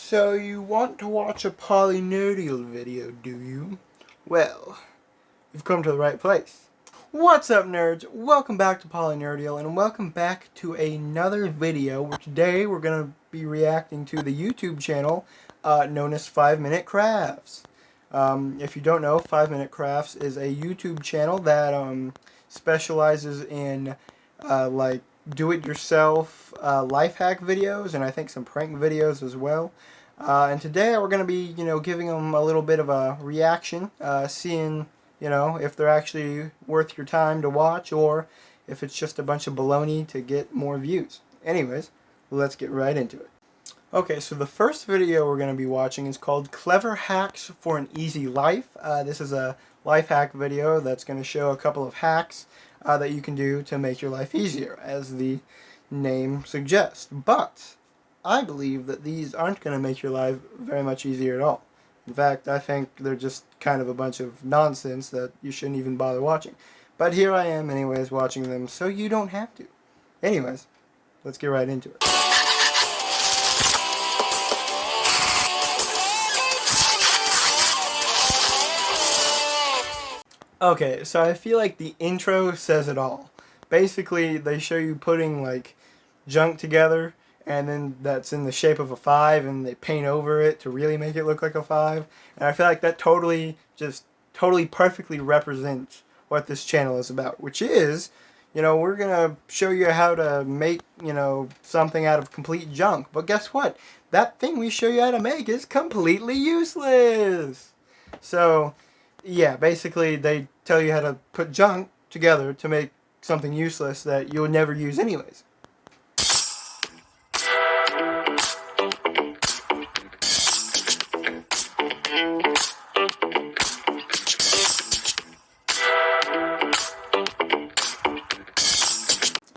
So you want to watch a PolyNerdial video, do you? Well, you've come to the right place. What's up, nerds? Welcome back to PolyNerdial, and welcome back to another video where today we're going to be reacting to the YouTube channel known as 5 Minute Crafts. If you don't know, 5 Minute Crafts is a YouTube channel that specializes in like do-it-yourself life hack videos, and I think some prank videos as well. And today we're going to be, giving them a little bit of a reaction, seeing, if they're actually worth your time to watch or if it's just a bunch of baloney to get more views. Anyways, let's get right into it. Okay, so the first video we're going to be watching is called Clever Hacks for an Easy Life. This is a life hack video that's going to show a couple of hacks that you can do to make your life easier, as the name suggests. But I believe that these aren't going to make your life very much easier at all. In fact, I think they're just kind of a bunch of nonsense that you shouldn't even bother watching. But here I am anyways watching them, so you don't have to. Anyways, let's get right into it. Okay, so I feel like the intro says it all. Basically, they show you putting like junk together, and then that's in the shape of a 5, and they paint over it to really make it look like a 5. And I feel like that totally perfectly represents what this channel is about, which is, we're gonna show you how to make, something out of complete junk. But guess what? That thing we show you how to make is completely useless. So yeah, basically they tell you how to put junk together to make something useless that you would never use anyways.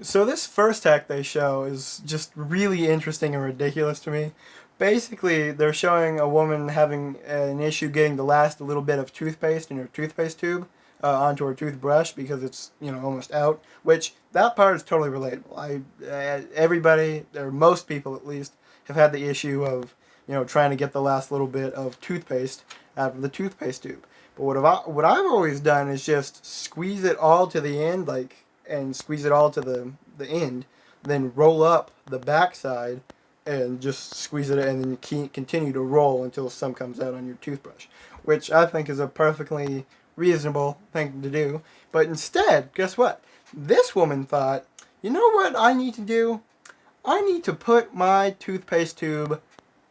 So this first hack they show is just really interesting and ridiculous to me. Basically, they're showing a woman having an issue getting the last little bit of toothpaste in her toothpaste tube onto her toothbrush because it's, almost out, which that part is totally relatable. Everybody, or most people at least, have had the issue of, trying to get the last little bit of toothpaste out of the toothpaste tube. But what I've always done is just squeeze it all to the end, and squeeze it all to the end, then roll up the backside and just squeeze it, and then you continue to roll until some comes out on your toothbrush, which I think is a perfectly reasonable thing to do. But instead, guess what? This woman thought, you know what I need to do? I need to put my toothpaste tube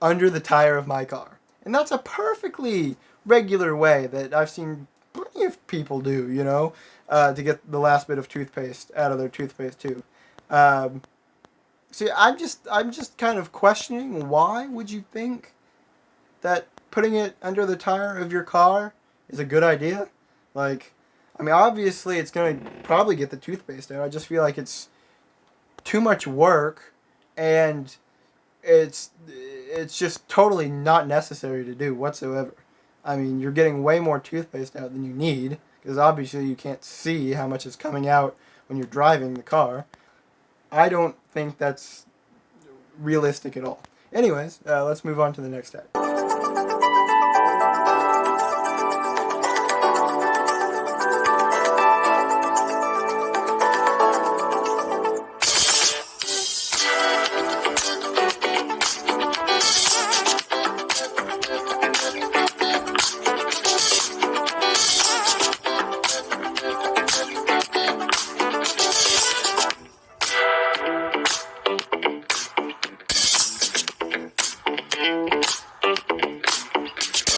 under the tire of my car. And that's a perfectly regular way that I've seen plenty of people do, to get the last bit of toothpaste out of their toothpaste tube. See, I'm just kind of questioning, why would you think that putting it under the tire of your car is a good idea? Obviously it's going to probably get the toothpaste out. I just feel like it's too much work, and it's just totally not necessary to do whatsoever. You're getting way more toothpaste out than you need, because obviously you can't see how much is coming out when you're driving the car. I don't think that's realistic at all. Anyways, let's move on to the next step.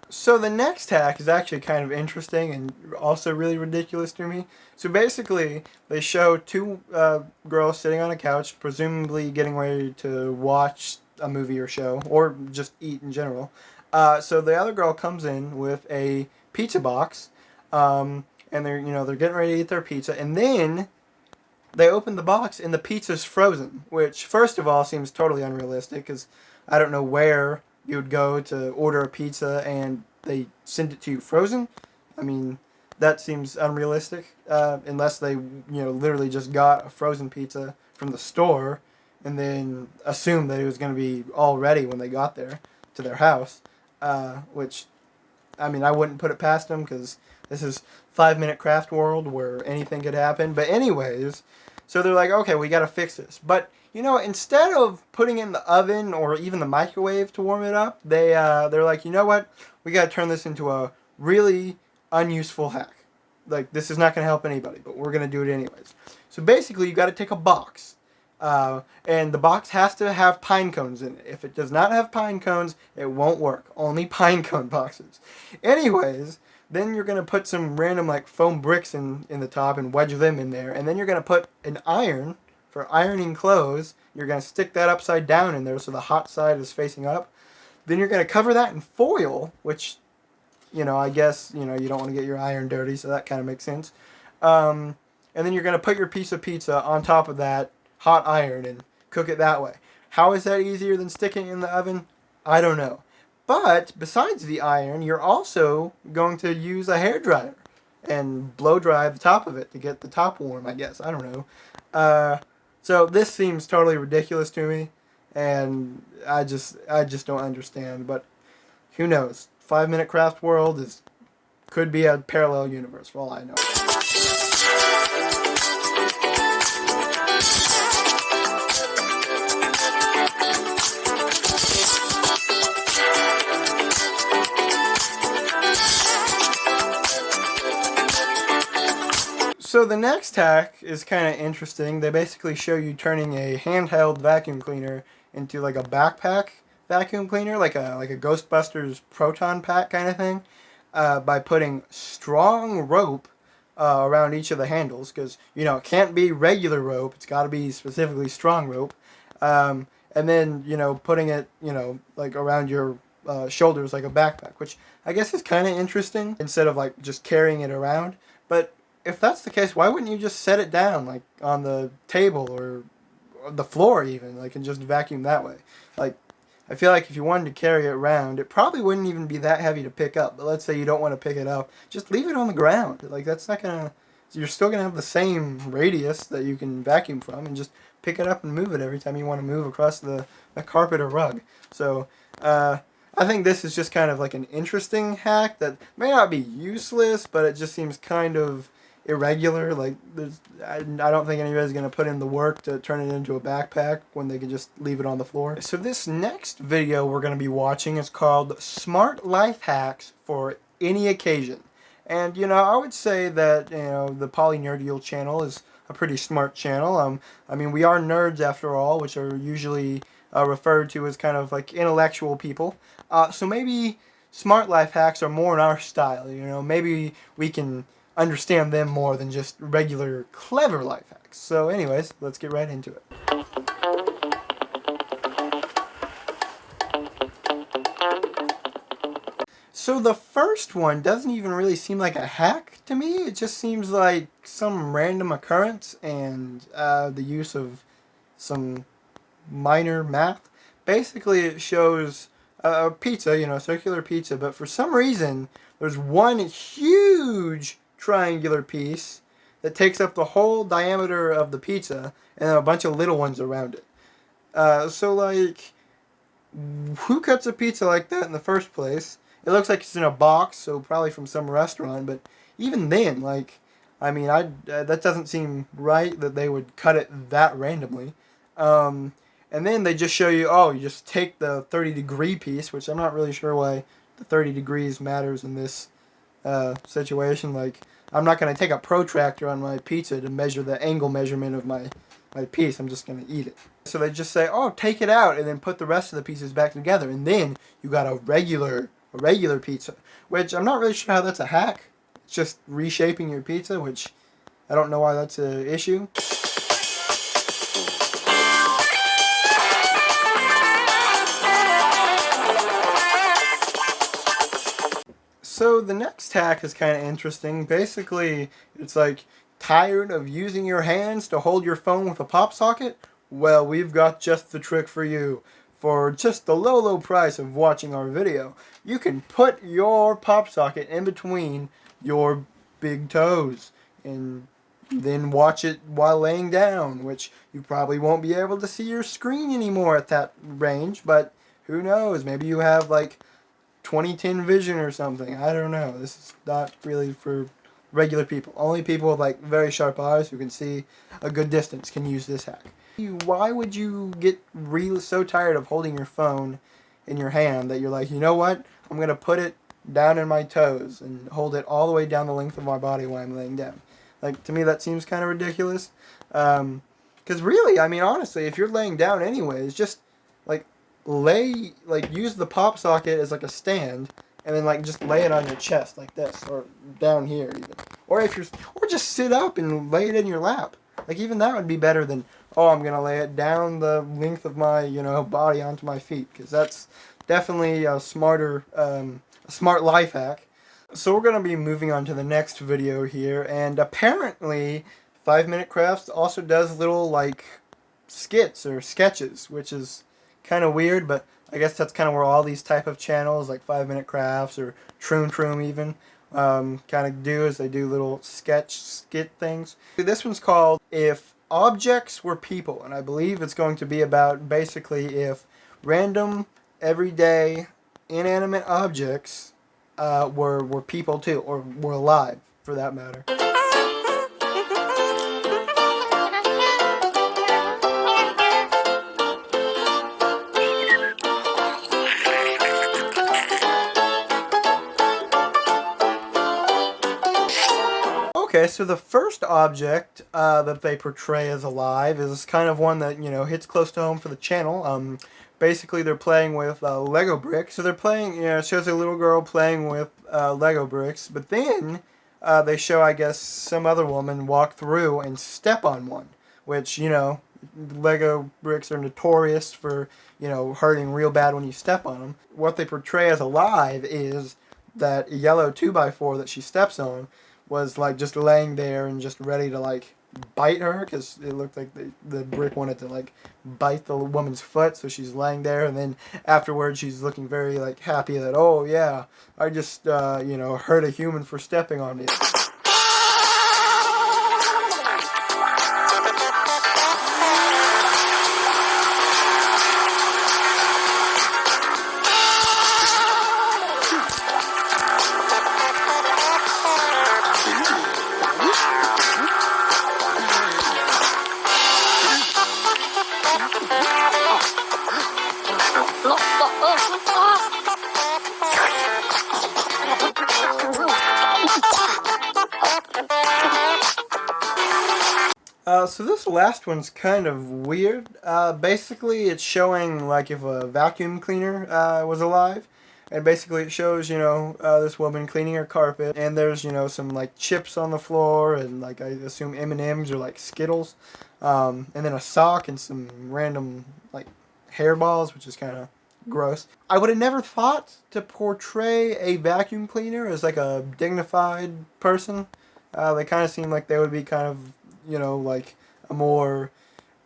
So the next hack is actually kind of interesting and also really ridiculous to me. So basically, they show two girls sitting on a couch, presumably getting ready to watch a movie or show, or just eat in general. So the other girl comes in with a pizza box, and they're getting ready to eat their pizza, and then they open the box and the pizza's frozen, which first of all seems totally unrealistic, because I don't know where you would go to order a pizza and they send it to you frozen. That seems unrealistic, unless they, literally just got a frozen pizza from the store and then assumed that it was going to be all ready when they got there to their house, which, I mean, I wouldn't put it past them because this is 5-minute craft world where anything could happen. But anyways, so they're like, okay, we got to fix this. But, you know, instead of putting it in the oven or even the microwave to warm it up, they're like, you know what? We got to turn this into a really unuseful hack. Like, this is not going to help anybody, but we're going to do it anyways. So basically, you got to take a box. And the box has to have pine cones in it. If it does not have pine cones, it won't work. Only pine cone boxes. Anyways, then you're going to put some random like foam bricks in the top and wedge them in there. And then you're going to put an iron for ironing clothes. You're going to stick that upside down in there so the hot side is facing up. Then you're going to cover that in foil, which, you know, I guess, you know, you don't want to get your iron dirty, so that kind of makes sense. And then you're going to put your piece of pizza on top of that hot iron and cook it that way. How is that easier than sticking it in the oven? I don't know. But besides the iron, you're also going to use a hairdryer and blow dry the top of it to get the top warm, I guess. I don't know. So this seems totally ridiculous to me, and I just don't understand. But who knows? 5-minute craft world could be a parallel universe for all I know. So the next hack is kind of interesting. They basically show you turning a handheld vacuum cleaner into like a backpack vacuum cleaner, like a Ghostbusters proton pack kind of thing, by putting strong rope around each of the handles, because, you know, it can't be regular rope. It's got to be specifically strong rope. And then, you know, putting it, you know, like around your shoulders like a backpack, which I guess is kind of interesting instead of like just carrying it around. But if that's the case, why wouldn't you just set it down like on the table or the floor even, like, and just vacuum that way? Like, I feel like if you wanted to carry it around, it probably wouldn't even be that heavy to pick up. But let's say you don't want to pick it up, just leave it on the ground. Like, that's not gonna, you're still gonna have the same radius that you can vacuum from, and just pick it up and move it every time you want to move across the carpet or rug. So, I think this is just kind of like an interesting hack that may not be useless, but it just seems kind of irregular. Like, I don't think anybody's going to put in the work to turn it into a backpack when they can just leave it on the floor. So this next video we're going to be watching is called Smart Life Hacks for Any Occasion. And, you know, I would say that, you know, the PolyNerdial channel is a pretty smart channel. I mean, we are nerds after all, which are usually referred to as kind of like intellectual people. So maybe smart life hacks are more in our style, you know. Maybe we can understand them more than just regular clever life hacks. So anyways, let's get right into it. So the first one doesn't even really seem like a hack to me. It just seems like some random occurrence and the use of some minor math. Basically, it shows a pizza, you know, a circular pizza, but for some reason, there's one huge triangular piece that takes up the whole diameter of the pizza, and then a bunch of little ones around it. So, like, who cuts a pizza like that in the first place? It looks like it's in a box, so probably from some restaurant, but even then, like, I mean, that doesn't seem right that they would cut it that randomly. And then they just show you, oh, you just take the 30-degree piece, which I'm not really sure why the 30 degrees matters in this situation. Like, I'm not going to take a protractor on my pizza to measure the angle measurement of my piece. I'm just going to eat it. So they just say, oh, take it out and then put the rest of the pieces back together. And then you got a regular pizza, which I'm not really sure how that's a hack. It's just reshaping your pizza, which I don't know why that's an issue. So the next hack is kind of interesting. Basically, it's like, tired of using your hands to hold your phone with a pop socket? Well, we've got just the trick for you. For just the low price of watching our video, you can put your pop socket in between your big toes and then watch it while laying down, which you probably won't be able to see your screen anymore at that range, but Who knows? Maybe you have like 2010 vision or something. I don't know. This is not really for regular people. Only people with like very sharp eyes who can see a good distance can use this hack. Why would you get really so tired of holding your phone in your hand that you're like, you know what? I'm gonna put it down in my toes and hold it all the way down the length of my body when I'm laying down. Like, to me that seems kind of ridiculous. Because really, I mean, honestly, if you're laying down anyways, just like use the pop socket as like a stand, and then like just lay it on your chest like this, or down here even. Or just sit up and lay it in your lap. Like, even that would be better than, oh, I'm gonna lay it down the length of my body onto my feet, because that's definitely a smart life hack. So we're gonna be moving on to the next video here, and apparently 5 Minute Crafts also does little like skits or sketches, which is kind of weird, but I guess that's kind of where all these type of channels like 5 Minute Crafts or Troom even kind of do, is they do little skit things. This one's called If Objects Were People, and I believe it's going to be about basically if random, everyday, inanimate objects were people too, or were alive for that matter. Okay, so the first object that they portray as alive is kind of one that, hits close to home for the channel. Basically, they're playing with Lego bricks. So they're playing, it shows a little girl playing with Lego bricks, but then they show, I guess, some other woman walk through and step on one, which, Lego bricks are notorious for, hurting real bad when you step on them. What they portray as alive is that yellow 2x4 that she steps on was like just laying there and just ready to like bite her, because it looked like the brick wanted to like bite the woman's foot, so she's laying there, and then afterwards she's looking very like happy that, oh yeah, I just hurt a human for stepping on me. So this last one's kind of weird. Basically, it's showing like if a vacuum cleaner was alive, and basically it shows this woman cleaning her carpet, and there's some like chips on the floor, and like I assume M&Ms or like Skittles, and then a sock and some random like hairballs, which is kind of gross. I would have never thought to portray a vacuum cleaner as like a dignified person. They kind of seem like they would be kind of like a more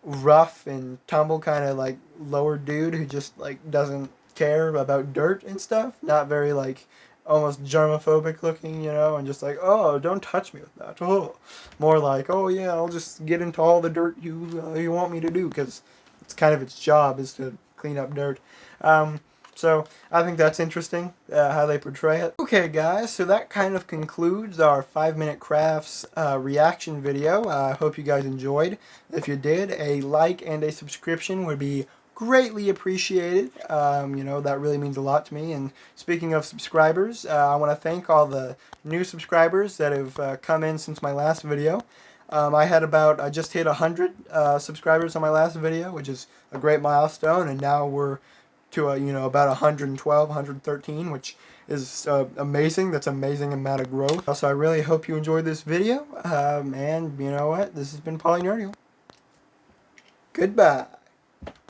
rough and tumble kind of like lower dude who just like doesn't care about dirt and stuff. Not very like almost germophobic looking, and just like, oh, don't touch me with that. Oh, more like, oh yeah, I'll just get into all the dirt you want me to do, because it's kind of its job is to clean up dirt. So I think that's interesting, how they portray it. Okay guys, so that kind of concludes our 5 Minute Crafts reaction video. I hope you guys enjoyed. If you did, a like and a subscription would be greatly appreciated. That really means a lot to me. And speaking of subscribers, I want to thank all the new subscribers that have come in since my last video. I just hit 100 subscribers on my last video, which is a great milestone, and now we're to about 112, 113, which is amazing. That's an amazing amount of growth. So I really hope you enjoyed this video, and you know what? This has been PolyNerdial. Goodbye.